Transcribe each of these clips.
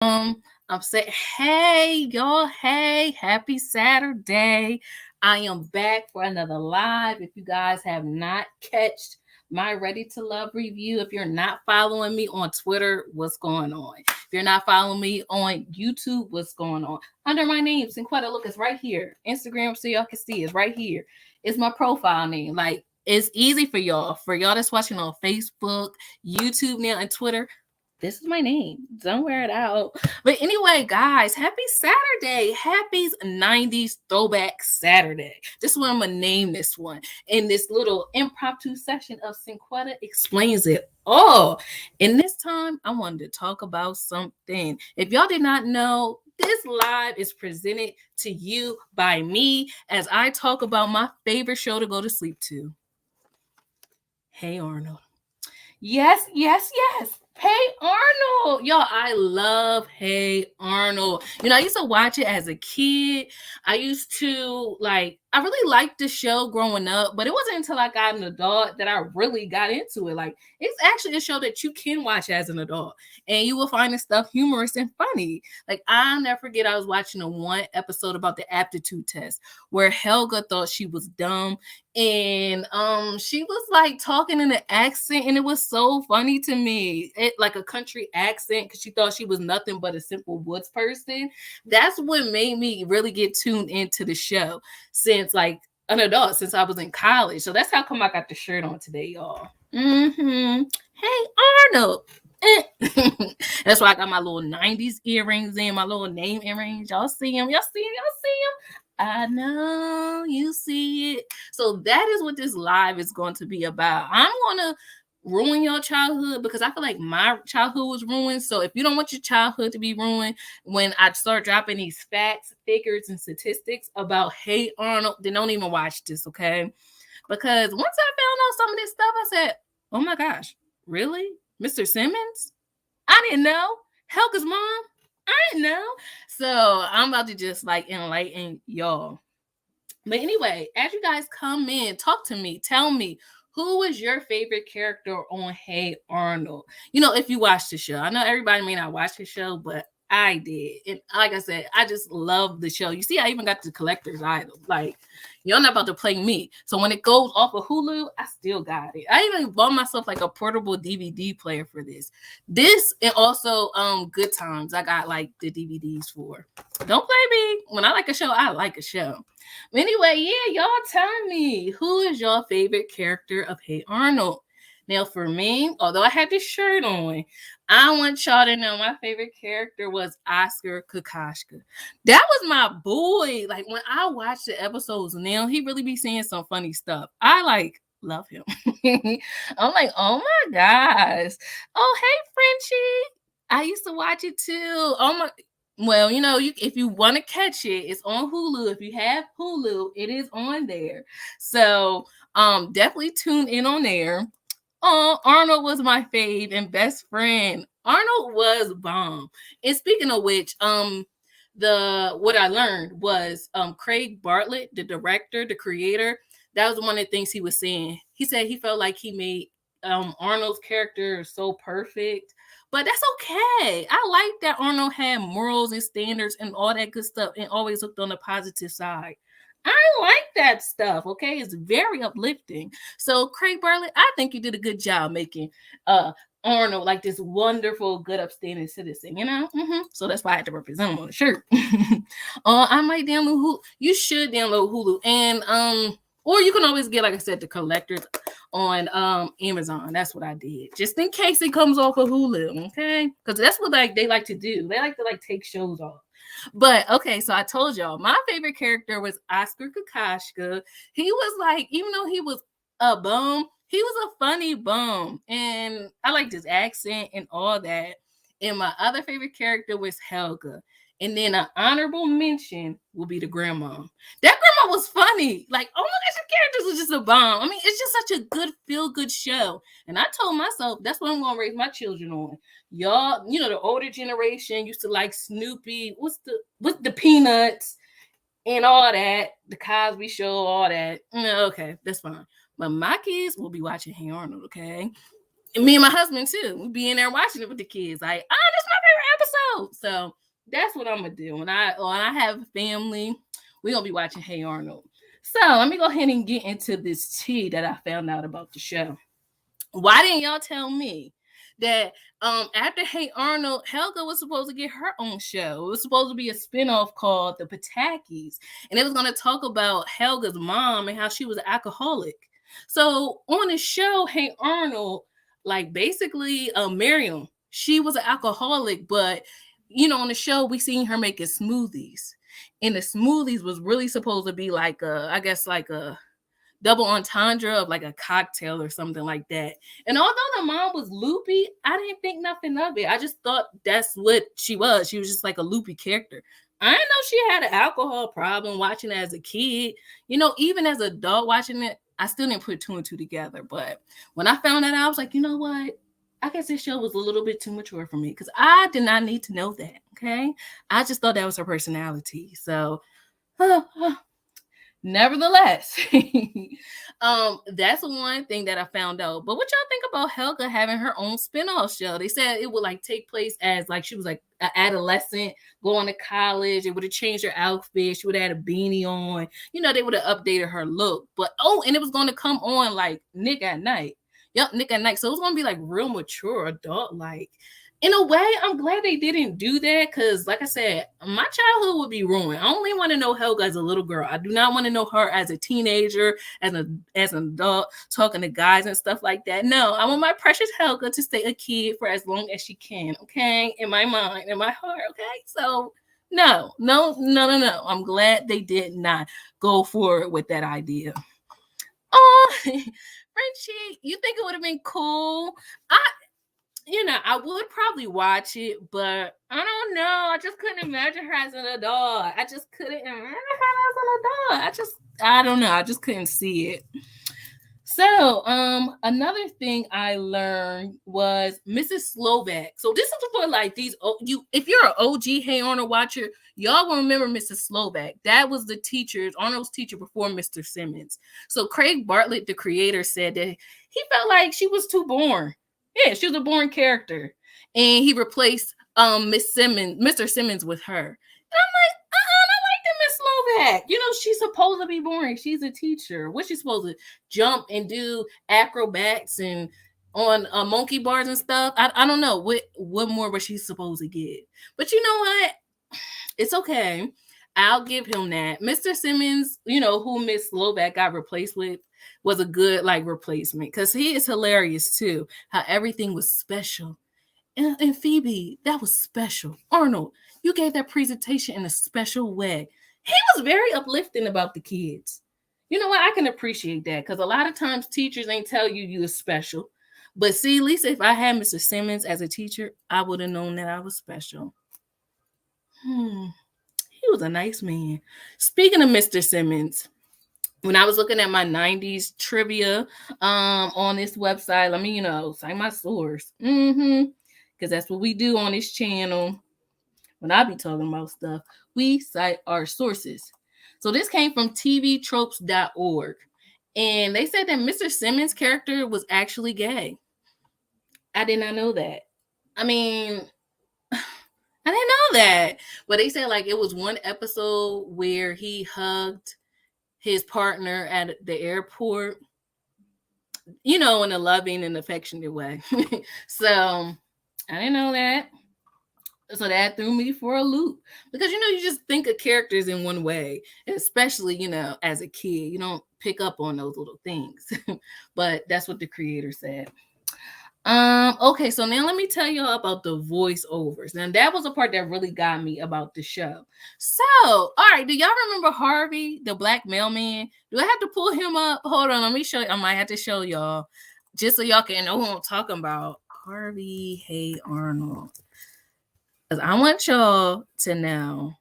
I'm saying, hey, y'all, hey, happy Saturday. I am back for another live. If you guys have not catched my Ready to Love review, if you're not following me on Twitter, what's going on? If you're not following me on YouTube, what's going on? Under my name, Cinquetta, look, it's right here. Instagram, so y'all can see, it's right here. It's my profile name. Like, it's easy for y'all. For y'all that's watching on Facebook, YouTube now, and Twitter, this is my name. Don't wear it out. But anyway, guys, happy Saturday. Happy 90s throwback Saturday. This is what I'm going to name this one. In this little impromptu session of Cinquetta Explains It All. And this time, I wanted to talk about something. If y'all did not know, this live is presented to you by me as I talk about my favorite show to go to sleep to. Hey Arnold. Yes. Hey Arnold. Y'all, I love Hey Arnold. I used to watch it as a kid. I used to I really liked the show growing up, but it wasn't until I got an adult that I really got into it. Like, it's actually a show that you can watch as an adult and you will find the stuff humorous and funny. Like, I'll never forget, I was watching one episode about the aptitude test where Helga thought she was dumb and she was like talking in an accent and it was so funny to me. It like a country accent because she thought she was nothing but a simple woods person. That's what made me really get tuned into the show since like an adult, since I was in college. So that's how come I got the shirt on today, y'all. Hey Arnold. That's why I got my little 90s earrings in, my little name earrings. Y'all see them? I know you see it. So that is what this live is going to be about. I'm going to ruin your childhood because I feel like my childhood was ruined. So if you don't want your childhood to be ruined, when I start dropping these facts, figures, and statistics about Hey Arnold, then don't even watch this, okay? Because once I found out some of this stuff, I said, oh my gosh, really? Mr. Simmons? I didn't know. Helga's mom? I didn't know. So I'm about to just enlighten y'all. But anyway, as you guys come in, talk to me, tell me, who was your favorite character on Hey Arnold? If you watch the show. I know everybody may not watch the show, but I did. And like I said, I just love the show. You see, I even got the collector's item. Like, you're not about to play me. So when it goes off of Hulu, I still got it. I even bought myself like a portable DVD player for this. This and also Good Times. I got like the DVDs for. Don't play me. When I like a show, I like a show. Anyway, yeah, y'all tell me, who is your favorite character of Hey Arnold? Now, for me, although I had this shirt on, I want y'all to know my favorite character was Oscar Kokoschka. That was my boy. Like, when I watch the episodes now, he really be saying some funny stuff. I love him. I'm like, oh my gosh. Oh, hey, Frenchie. I used to watch it too. Oh my. Well, if you want to catch it, it's on Hulu. If you have Hulu, it is on there. So, definitely tune in on there. Oh, Arnold was my fave and best friend. Arnold was bomb. And speaking of which, what I learned was Craig Bartlett, the director, the creator, that was one of the things he was saying. He said he felt like he made Arnold's character so perfect. But that's okay. I like that Arnold had morals and standards and all that good stuff and always looked on the positive side. I like that stuff, okay? It's very uplifting. So, Craig Bartlett, I think you did a good job making Arnold like this wonderful, good, upstanding citizen, So that's why I had to represent him on the shirt. I might download Hulu. You should download Hulu. And or you can always get, like I said, the collectors on Amazon. That's what I did. Just in case it comes off of Hulu, okay? Because that's what they like to do. They like to take shows off. But okay, so I told y'all my favorite character was Oscar Kokoschka. He was even though he was a bum, he was a funny bum. And I liked his accent and all that. And my other favorite character was Helga. And then an honorable mention will be the grandma. That grandma was funny. Like, oh my gosh, the characters was just a bomb. I mean, it's just such a good, feel-good show. And I told myself, that's what I'm going to raise my children on. Y'all, the older generation used to like Snoopy. What's the Peanuts and all that. The Cosby Show, all that. Okay, that's fine. But my kids will be watching Hey Arnold, okay? And me and my husband, too. We'll be in there watching it with the kids. Like, this is my favorite out. So that's what I'm gonna do. When I have family, we're gonna be watching Hey Arnold. So let me go ahead and get into this tea that I found out about the show. Why didn't y'all tell me that after Hey Arnold, Helga was supposed to get her own show? It was supposed to be a spinoff called The Patakis, and it was going to talk about Helga's mom and how she was an alcoholic. So on the show, Hey Arnold, like basically Miriam, she was an alcoholic, but on the show we seen her making smoothies, and the smoothies was really supposed to be like I guess like a double entendre of like a cocktail or something like that. And although the mom was loopy, I didn't think nothing of it. I just thought that's what she was. She was just like a loopy character. I didn't know she had an alcohol problem watching it as a kid. Even as an adult watching it, I still didn't put two and two together. But when I found that out, I was like, you know what? I guess this show was a little bit too mature for me because I did not need to know that. Okay. I just thought that was her personality. So, nevertheless, that's one thing that I found out. But what y'all think about Helga having her own spinoff show? They said it would like take place as like she was like an adolescent going to college. It would have changed her outfit. She would have had a beanie on. They would have updated her look. But and it was going to come on like Nick at Night. Yep, Nick at Night. So it was going to be like real mature, adult like. In a way, I'm glad they didn't do that because, like I said, my childhood would be ruined. I only want to know Helga as a little girl. I do not want to know her as a teenager, as an adult, talking to guys and stuff like that. No, I want my precious Helga to stay a kid for as long as she can, okay? In my mind, in my heart, okay? So, no. I'm glad they did not go forward with that idea. Oh, Frenchie, you think it would have been cool? I would probably watch it, but I don't know. I just couldn't imagine her as an adult. I just couldn't imagine her as an adult. I don't know. I just couldn't see it. So, another thing I learned was Mrs. Slovak. So this is for like these if you're an OG Hey Arnold watcher, y'all will remember Mrs. Slovak. That was Arnold's teacher before Mr. Simmons. So Craig Bartlett, the creator, said that he felt like she was too boring. Yeah, she was a boring character. And he replaced Mr. Simmons with her. And I'm like, I like that Miss Slovak. She's supposed to be boring. She's a teacher. What's she supposed to jump and do acrobats and on monkey bars and stuff? I don't know. What more was she supposed to get? But you know what? It's okay. I'll give him that. Mr. Simmons, who Miss Slovak got replaced with, was a good like replacement because he is hilarious too. How everything was special. And Phoebe, that was special. Arnold, you gave that presentation in a special way. He was very uplifting about the kids. You know what? I can appreciate that because a lot of times teachers ain't tell you you are special. But see, at least if I had Mr. Simmons as a teacher, I would have known that I was special. He was a nice man. Speaking of Mr. Simmons, when I was looking at my 90s trivia on this website, let me, cite my source. Because that's what we do on this channel. When I be talking about stuff, we cite our sources. So this came from tvtropes.org. And they said that Mr. Simmons' character was actually gay. I did not know that. I mean, I didn't know that. But they said like it was one episode where he hugged his partner at the airport, in a loving and affectionate way. So I didn't know that. So that threw me for a loop because, you just think of characters in one way, especially, as a kid, you don't pick up on those little things, but that's what the creator said. Okay, so now let me tell y'all about the voiceovers. And that was a part that really got me about the show. So, all right, do y'all remember Harvey, the black mailman? Do I have to pull him up? Hold on, let me show you. I might have to show y'all just so y'all can know who I'm talking about. Harvey, Hey Arnold. Because I want y'all to know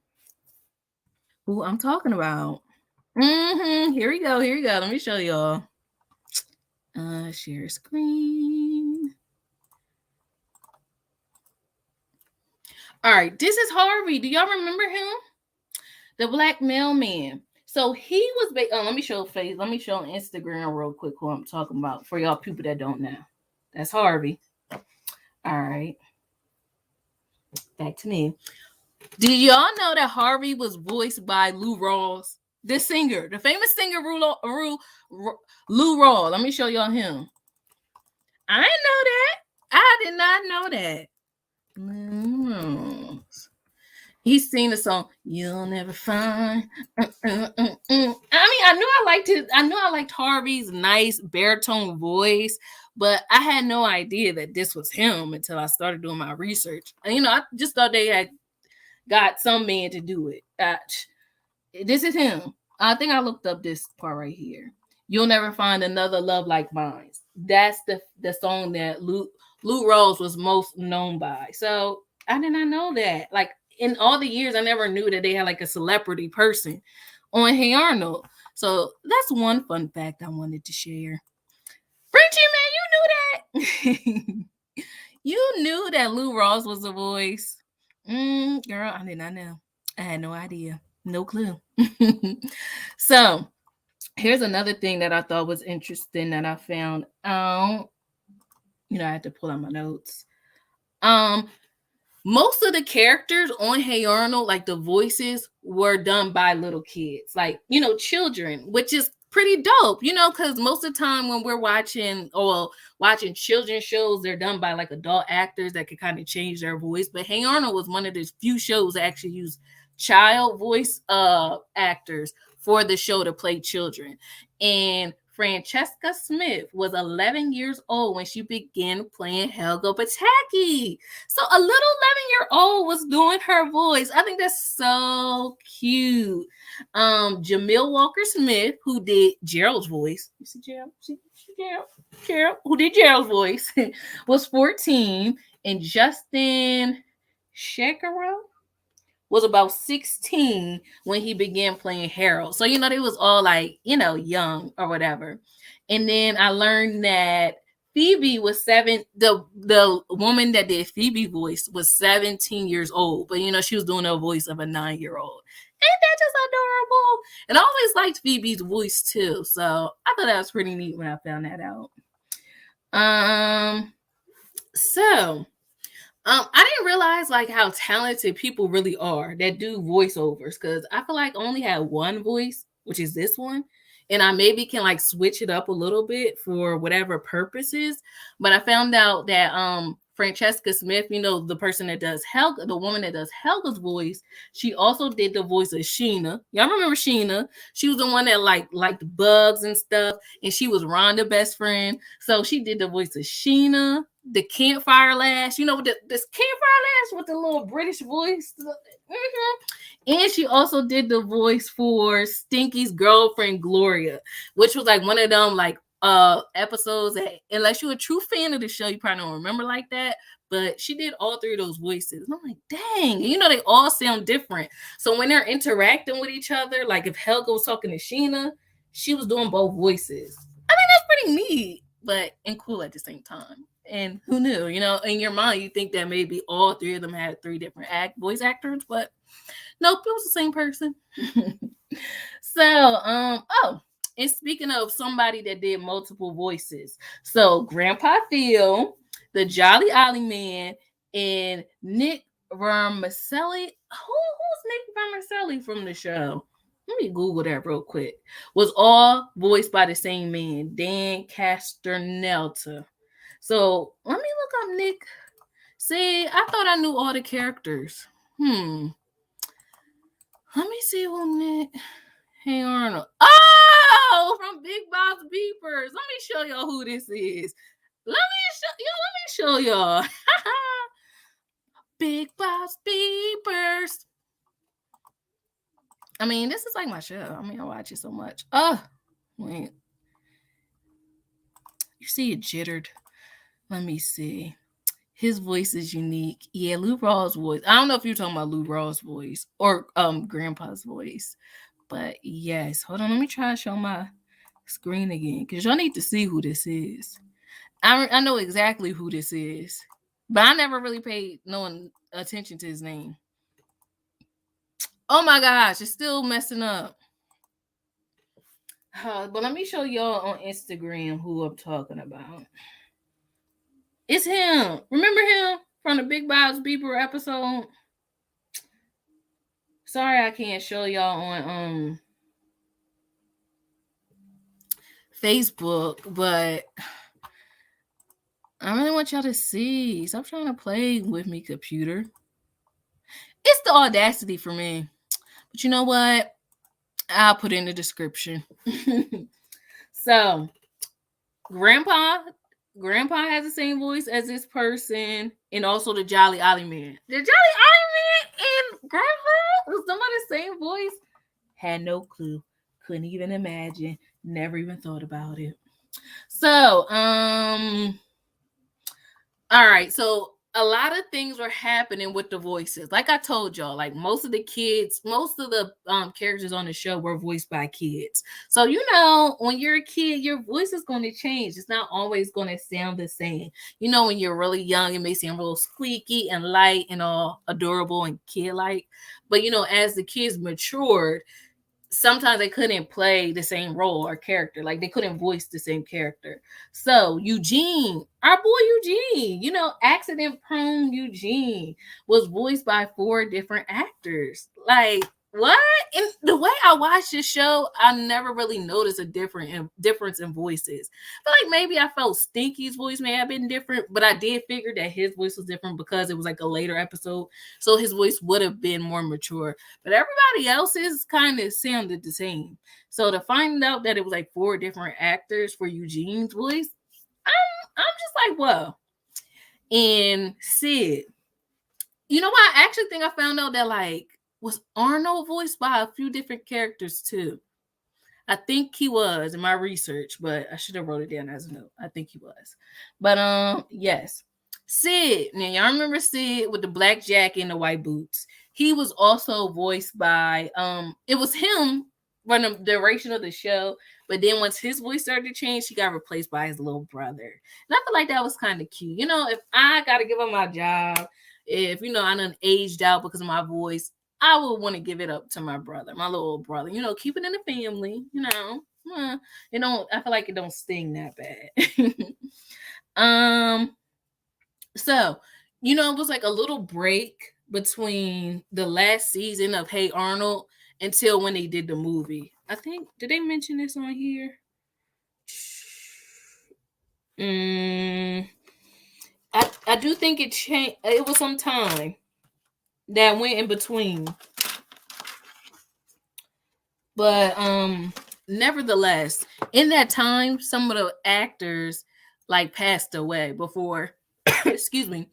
who I'm talking about. Here we go. Let me show y'all. Share screen. All right, this is Harvey. Do y'all remember him? The black mailman. So he was. Let me show face. Let me show on Instagram real quick who I'm talking about for y'all people that don't know. That's Harvey. All right. back to me. Do y'all know that Harvey was voiced by Lou Rawls? The singer, the famous singer Lou Rawls. Let me show y'all him. I didn't know that. I did not know that. Lou Rawls. He's singing the song "You'll Never Find." I mean, I knew I liked Harvey's nice baritone voice, but I had no idea that this was him until I started doing my research. And, I just thought they had got some man to do it. This is him. I think I looked up this part right here. You'll never find another love like mine. That's the song that Lou Rawls was most known by. So I did not know that. Like in all the years, I never knew that they had like a celebrity person on Hey Arnold. So that's one fun fact I wanted to share. Frenchie, man, you knew that. You knew that Lou Rawls was the voice. Girl, I did not know. I had no idea. No clue. So here's another thing that I thought was interesting that I found out. I had to pull out my notes. Most of the characters on Hey Arnold, like the voices, were done by little kids, like, children, which is pretty dope, because most of the time when we're watching children's shows, they're done by like adult actors that could kind of change their voice. But Hey Arnold was one of the few shows that actually used child voice actors for the show to play children. And Francesca Smith was 11 years old when she began playing Helga Pataki. So a little 11-year-old was doing her voice. I think that's so cute. Jamil Walker Smith, who did Gerald's voice. You see Gerald? Gerald, who did Gerald's voice, was 14. And Justin Shekaro was about 16 when he began playing Harold. So, they was all like, young or whatever. And then I learned that Phoebe was the woman that did Phoebe voice was 17 years old. But, she was doing a voice of a 9-year-old. Ain't that just adorable? And I always liked Phoebe's voice too. So I thought that was pretty neat when I found that out. I didn't realize like how talented people really are that do voiceovers, because I feel like I only had one voice, which is this one. And I maybe can like switch it up a little bit for whatever purposes. But I found out that Francesca Smith, the person that does Helga, the woman that does Helga's voice, she also did the voice of Sheena. Y'all remember Sheena? She was the one that liked bugs and stuff, and she was Rhonda's best friend. So she did the voice of Sheena, the campfire lash, this campfire lash with the little British voice. And she also did the voice for Stinky's girlfriend Gloria, which was like one of them like episodes that, unless you're a true fan of the show, you probably don't remember like that. But she did all three of those voices. And I'm like, dang, they all sound different. So when they're interacting with each other, like if Helga was talking to Sheena, she was doing both voices. I think that's pretty neat, but and cool at the same time. And who knew, in your mind, you think that maybe all three of them had three different voice actors, but nope, it was the same person. So, and speaking of somebody that did multiple voices, so Grandpa Phil, the Jolly Ollie Man, and Nick Vermicelli. Who's Nick Vermicelli from the show? Let me Google that real quick. Was all voiced by the same man, Dan Casternelta. So let me look up Nick. See, I thought I knew all the characters. Let me see who Nick. Hey Arnold. Oh, from Big Boss Beepers. Let me show y'all who this is. Let me show y'all. Big Boss Beepers. I mean, this is like my show. I mean, I watch it so much. Oh, wait. You see it jittered. Let me see. His voice is unique. Yeah, Lou Rawls' voice. I don't know if you're talking about Lou Rawls' voice or Grandpa's voice. But yes, hold on. Let me try to show my screen again, because y'all need to see who this is. I know exactly who this is, but I never really paid no attention to his name. Oh my gosh, it's still messing up. But let me show y'all on Instagram who I'm talking about. It's him. Remember him from the Big Bob's Beeper episode. Sorry I can't show y'all on Facebook, but I really want y'all to see. Stop trying to play with me, computer. It's the audacity for me. But you know what? I'll put it in the description. So, Grandpa has the same voice as this person, and also the Jolly Ollie Man. The Jolly Ollie Man and Grandpa was some of the same voice. Had no clue. Couldn't even imagine. Never even thought about it. So, all right. So a lot of things were happening with the voices. Like I told y'all, like most of the characters on the show were voiced by kids. So, you know, when you're a kid, your voice is going to change. It's not always going to sound the same. You know, when you're really young, it may sound real squeaky and light and all adorable and kid-like. But, you know, as the kids matured, sometimes they couldn't play the same role or character. Like they couldn't voice the same character. So Eugene, our boy Eugene, you know, accident prone Eugene was voiced by 4 different actors. Like, what? And the way I watched this show, I never really noticed a difference in voices. I feel like maybe I felt Stinky's voice may have been different, but I did figure that his voice was different because it was like a later episode, so his voice would have been more mature. But everybody else's kind of sounded the same. So to find out that it was like 4 different actors for Eugene's voice, I'm just like, whoa. And Sid, you know what? I actually think I found out that like was Arnold voiced by a few different characters too. I think he was in my research, but I should have wrote it down as a note. I think he was. But yes. Sid. Now y'all remember Sid with the black jacket and the white boots. He was also voiced by it was him for the duration of the show, but then once his voice started to change, he got replaced by his little brother. And I feel like that was kind of cute. You know, if I gotta give up my job, if you know I done aged out because of my voice, I would want to give it up to my brother, my little brother. You know, keep it in the family. You know, it don't. I feel like it don't sting that bad. So you know, it was like a little break between the last season of Hey Arnold until when they did the movie. I think did they mention this on here? I do think it changed. It was some time that went in between. But nevertheless, in that time, some of the actors like passed away before excuse me,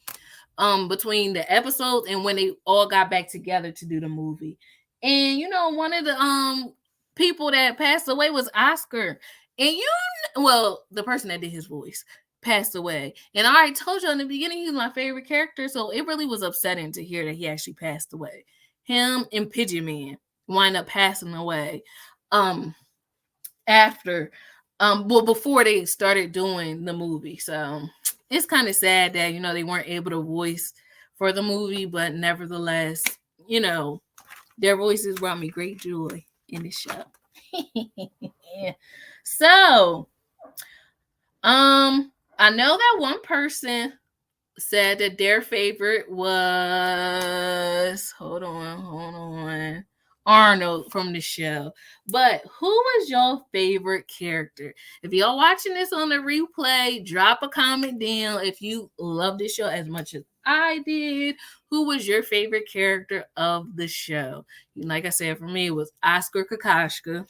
between the episodes and when they all got back together to do the movie. And you know, one of the people that passed away was Oscar. And the person that did his voice passed away. And I already told you in the beginning he was my favorite character, so it really was upsetting to hear that he actually passed away. Him and Pigeon Man wind up passing away before they started doing the movie. So it's kind of sad that, you know, they weren't able to voice for the movie, but nevertheless, you know, their voices brought me great joy in the show. Yeah. So, I know that one person said that their favorite was Arnold from the show. But who was your favorite character? If y'all watching this on the replay, drop a comment down if you love this show as much as I did. Who was your favorite character of the show? Like I said, for me, it was Oscar Kakashka.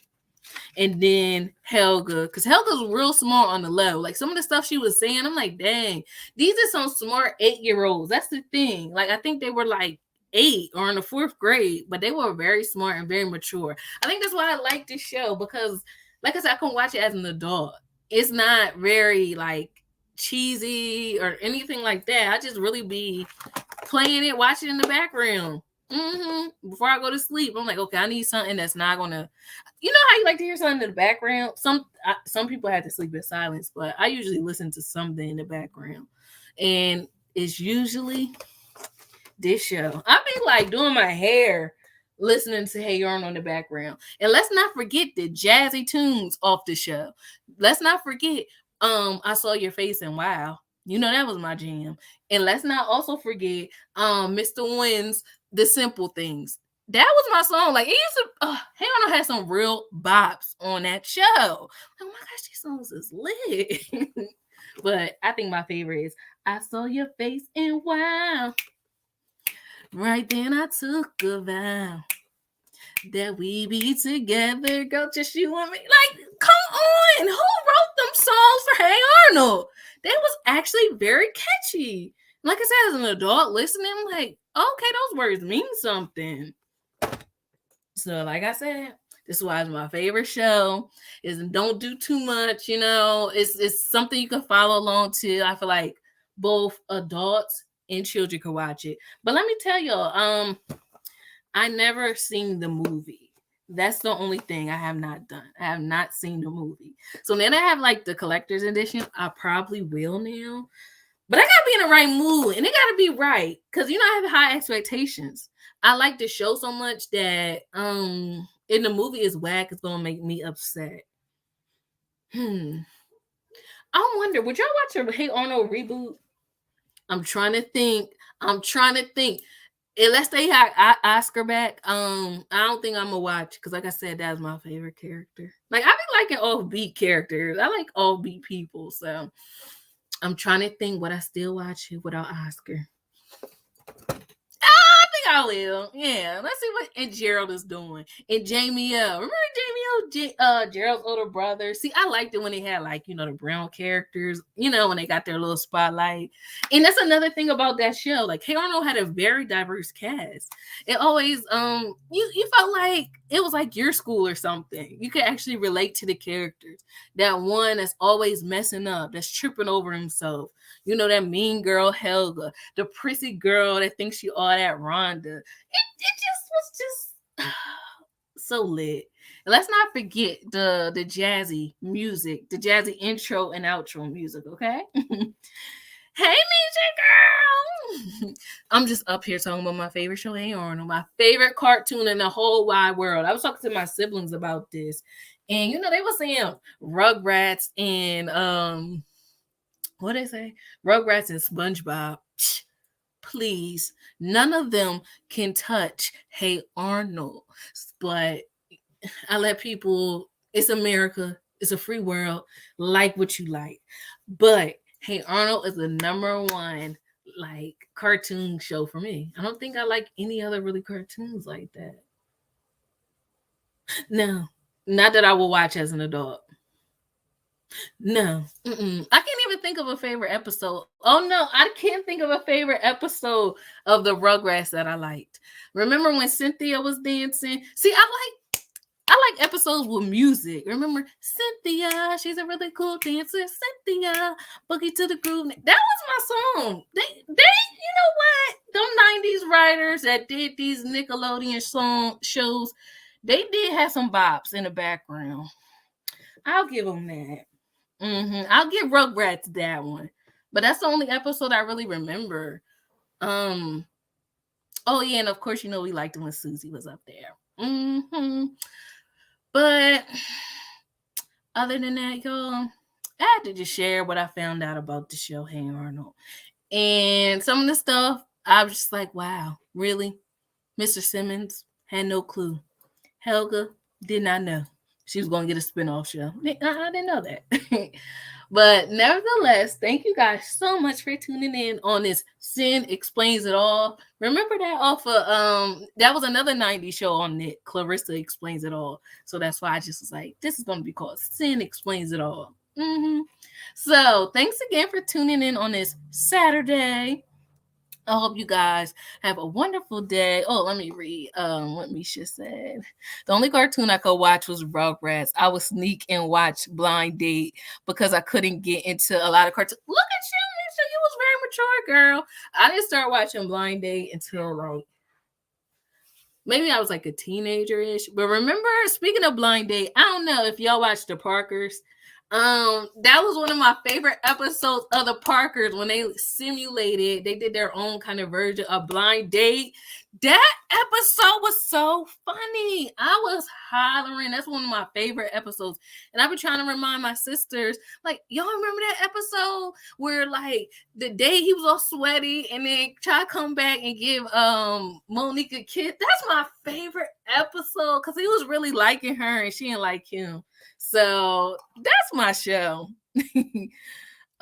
And then Helga, because Helga's real smart on the level. Like some of the stuff she was saying, I'm like, dang, these are some smart 8-year-olds. That's the thing. Like I think they were like 8 or in the 4th grade, but they were very smart and very mature. I think that's why I like this show because, like I said, I can watch it as an adult. It's not very like cheesy or anything like that. I just really be playing it, watching it in the background. Before I go to sleep, I'm like, okay, I need something that's not gonna. You know how you like to hear something in the background? Some people have to sleep in silence, but I usually listen to something in the background, and it's usually this show. I be like doing my hair, listening to Hey Arnold in the background, and let's not forget the jazzy tunes off the show. Let's not forget, I Saw Your Face and Wow. You know, that was my jam. And let's not also forget Mr. Wynn's The Simple Things. That was my song. Like, it used to, Hey Arnold had some real bops on that show. Oh my gosh, these songs is lit. But I think my favorite is I Saw Your Face and Wow. Right then I took a vow that we be together, girl, just you and me. Like, come on. Who wrote them songs for Hey Arnold? They was actually very catchy. Like I said, as an adult listening, I'm like, okay, those words mean something. So, like I said, this is why it's my favorite show. Is don't do too much, you know. It's something you can follow along to. I feel like both adults and children can watch it. But let me tell y'all, I never seen the movie. That's the only thing I have not done. I have not seen the movie. So then I have like the collector's edition. I probably will now. But I gotta be in the right mood and it gotta be right. Cause you know, I have high expectations. I like the show so much that in the movie is whack, it's gonna make me upset. I wonder, would y'all watch a Hey Arnold reboot? I'm trying to think. Unless they had Oscar back, I don't think I'm gonna watch because, like I said, that's my favorite character. Like I be liking offbeat characters. I like offbeat people, so I'm trying to think would I still watch it without Oscar. I think I will. Yeah, let's see what Gerald is doing. And Jamie L. Remember Jamie L? Gerald's older brother. See, I liked it when they had like, you know, the brown characters, you know, when they got their little spotlight. And that's another thing about that show. Like, Hey Arnold had a very diverse cast. It always you felt like it was like your school or something. You could actually relate to the characters. That one that's always messing up, that's tripping over himself. You know, that mean girl Helga, the prissy girl that thinks she all that Rhonda. It just was just so lit. And let's not forget the jazzy music, the jazzy intro and outro music, okay? Hey, music girl! I'm just up here talking about my favorite show, Hey Arnold, my favorite cartoon in the whole wide world. I was talking to my siblings about this, and you know, they were saying Rugrats and what they say? Rugrats and SpongeBob. Please, none of them can touch Hey Arnold. But I let people, it's America, it's a free world, like what you like. But Hey Arnold is the number one like cartoon show for me. I don't think I like any other really cartoons like that. No, not that I will watch as an adult. No, I can't even think of a favorite episode. Oh no, I can't think of a favorite episode of the Rugrats that I liked. Remember when Cynthia was dancing? See, I like episodes with music. Remember Cynthia? She's a really cool dancer. Cynthia, boogie to the groove. That was my song. They, you know what? Them 90s writers that did these Nickelodeon song shows, they did have some bops in the background. I'll give them that. I'll give Rugrats that one, but that's the only episode I really remember. Oh yeah, and of course you know we liked it when Susie was up there. But other than that, y'all, I had to just share what I found out about the show Hey Arnold, and some of the stuff I was just like, wow, really? Mr. Simmons had no clue. Helga did not know she was going to get a spinoff show. I didn't know that. But nevertheless, thank you guys so much for tuning in on this Sin Explains It All. Remember that off of that was another 90s show on Nick, Clarissa Explains It All. So that's why I just was like, this is going to be called Sin Explains It All. So thanks again for tuning in on this Saturday. I hope you guys have a wonderful day. Oh, let me read what Misha said. The only cartoon I could watch was Rugrats. I would sneak and watch Blind Date because I couldn't get into a lot of cartoons. Look at you, Misha. You was very mature, girl. I didn't start watching Blind Date until like maybe I was like a teenager-ish. But remember, speaking of Blind Date, I don't know if y'all watched The Parkers. That was one of my favorite episodes of the Parkers when they did their own kind of version of Blind Date. That episode was so funny. I was hollering. That's one of my favorite episodes. And I've been trying to remind my sisters, like, y'all remember that episode where like the day he was all sweaty and then try to come back and give Monique a kiss? That's my favorite episode because he was really liking her and she didn't like him. So that's my show.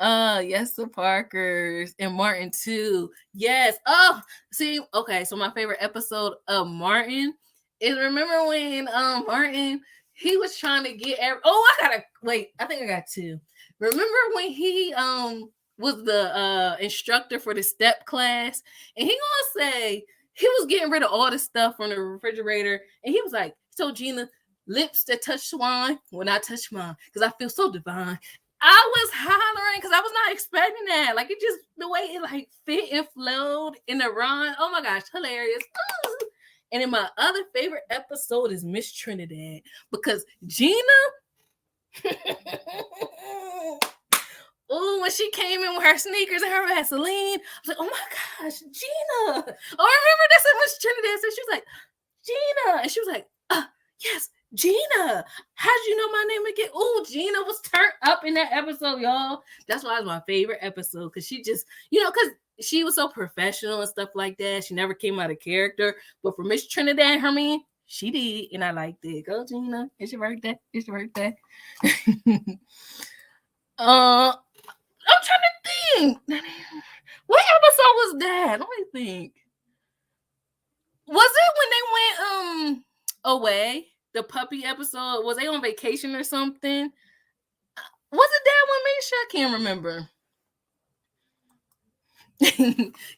Yes, the Parkers and Martin too. Yes. Oh, see, okay. So my favorite episode of Martin is, remember when Martin, he was trying to get I think I got two. Remember when he was the instructor for the step class and he gonna say he was getting rid of all the stuff from the refrigerator and he was like, so Gina, lips that touch swine will not touch mine because I feel so divine. I was hollering because I was not expecting that. Like, it just, the way it like fit and flowed in the run. Oh my gosh, hilarious. Ooh. And then my other favorite episode is Miss Trinidad because Gina, oh, when she came in with her sneakers and her Vaseline, I was like, oh my gosh, Gina. Oh, remember that's what Miss Trinidad said. She was like, Gina. And she was like, yes, Gina. How'd you know my name again? Oh, Gina was turned up in that episode, y'all. That's why it's my favorite episode because she just, because she was so professional and stuff like that. She never came out of character. But for Miss Trinidad and Hermine, she did, and I liked it. Go, Gina. It's your birthday. It's your birthday. I'm trying to think. What episode was that? Let me think. Was it when they went away? The puppy episode? Was they on vacation or something? Was it that one, Misha? I can't remember.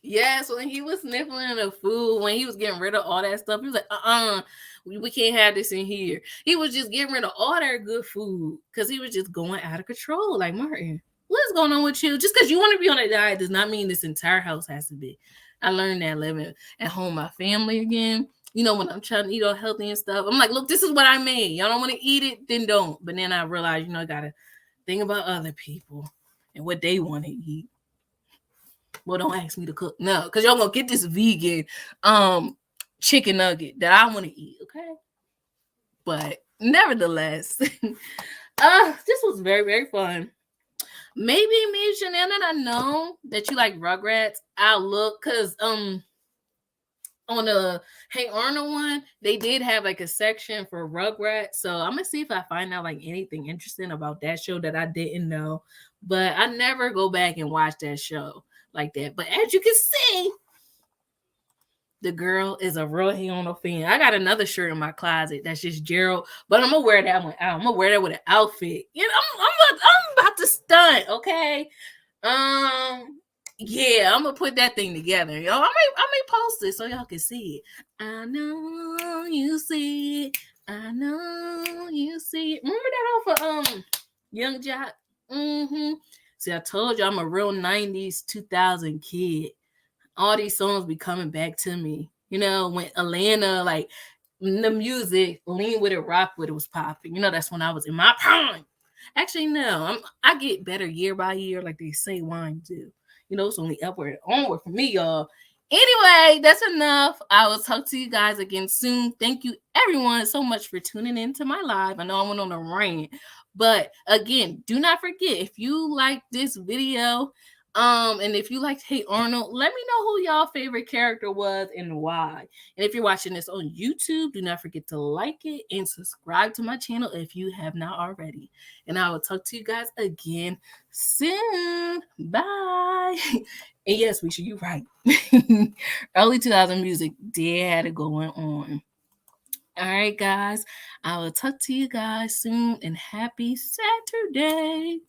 Yes, when he was sniffling the food, when he was getting rid of all that stuff, he was like, we can't have this in here. He was just getting rid of all that good food because he was just going out of control. Like, Martin, what's going on with you? Just because you want to be on a diet does not mean this entire house has to be. I learned that living at home, my family again. When I'm trying to eat all healthy and stuff, I'm like, look, this is what I made. Y'all don't want to eat it, then don't. But then I realized, I got to think about other people and what they want to eat. Well, don't ask me to cook. No, because y'all going to get this vegan chicken nugget that I want to eat, okay? But nevertheless, this was very, very fun. Maybe me and Chanel, that I know that you like Rugrats, I'll look, because on the Hey Arnold one, they did have like a section for Rugrats. So I'm gonna see if I find out like anything interesting about that show that I didn't know. But I never go back and watch that show like that. But as you can see, the girl is a real Hey Arnold fan. I got another shirt in my closet that's just Gerald, but I'm gonna wear that one out. I'm gonna wear that with an outfit. I'm about to stunt, okay? Yeah, I'm gonna put that thing together, yo. I may post it so y'all can see it. I know you see it. I know you see it. Remember that off of Young Jock? See, I told you I'm a real 90s 2000 kid. All these songs be coming back to me. When Atlanta, like the music, Lean With It, Rock With It was popping. That's when I was in my prime. Actually, no, I get better year by year, like they say wine do. It's only upward and onward for me, y'all. Anyway, that's enough. I will talk to you guys again soon. Thank you, everyone, so much for tuning in to my live. I know I went on a rant, but again, do not forget, if you like this video, and if you liked Hey Arnold, let me know who y'all favorite character was and why. And if you're watching this on YouTube, do not forget to like it and subscribe to my channel if you have not already. And I will talk to you guys again soon. Bye. And yes, Misha, you're right. Early 2000 music did have it going on. All right, guys. I will talk to you guys soon and happy Saturday.